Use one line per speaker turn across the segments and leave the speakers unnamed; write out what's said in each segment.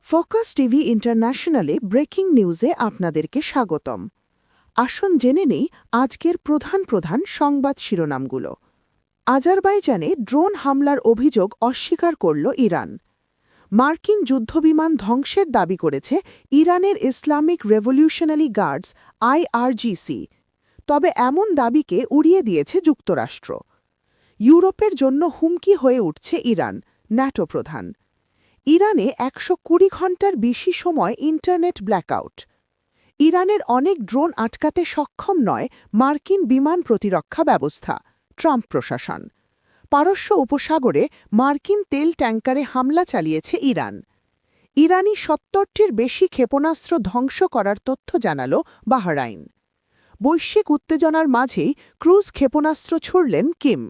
Focus TV ইন্টারন্যাশনালে breaking নিউজে আপনাদেরকে স্বাগতম। আসুন জেনে নেই আজকের প্রধান সংবাদ শিরোনামগুলো। আজারবাইজানে ড্রোন হামলার অভিযোগ অস্বীকার করল ইরান। মার্কিন যুদ্ধবিমান ধ্বংসের দাবি করেছে ইরানের ইসলামিক রেভলিউশনারি গার্ডস আইআরজিসি। তবে এমন দাবিকে উড়িয়ে দিয়েছে যুক্তরাষ্ট্র। ইউরোপের জন্য হুমকি হয়ে উঠছে ইরান, ন্যাটো প্রধান। ইরানে ১২০ ঘণ্টার বেশি সময় ইন্টারনেট ব্ল্যাকআউট। ইরানের অনেক ড্রোন আটকাতে সক্ষম নয় মার্কিন বিমান প্রতিরক্ষা ব্যবস্থা, ট্রাম্প প্রশাসন। পারস্য উপসাগরে মার্কিন তেল ট্যাঙ্কারে হামলা চালিয়েছে ইরান। ইরানি ৭০টির বেশি ক্ষেপণাস্ত্র ধ্বংস করার তথ্য জানাল বাহরাইন। বৈশ্বিক উত্তেজনার মাঝেই ক্রুজ ক্ষেপণাস্ত্র ছুড়লেন কিম।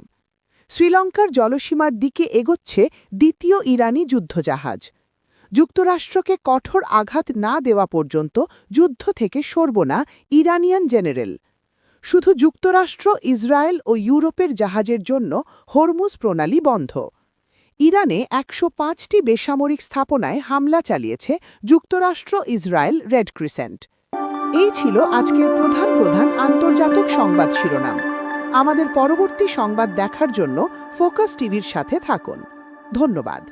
শ্রীলঙ্কার জলসীমার দিকে এগোচ্ছে দ্বিতীয় ইরানি যুদ্ধজাহাজ। যুক্তরাষ্ট্রকে কঠোর আঘাত না দেওয়া পর্যন্ত যুদ্ধ থেকে সরব না ইরানিয়ান জেনারেল। শুধু যুক্তরাষ্ট্র, ইসরায়েল ও ইউরোপের জাহাজের জন্য হরমুজ প্রণালী বন্ধ। ইরানে ১০৫টি বেসামরিক স্থাপনায় হামলা চালিয়েছে যুক্তরাষ্ট্র, ইসরায়েল, রেড ক্রিসেন্ট। এই ছিল আজকের প্রধান আন্তর্জাতিক সংবাদ শিরোনাম। আমাদের পরবর্তী সংবাদ দেখার জন্য ফোকাস টিভির সাথে থাকুন। ধন্যবাদ।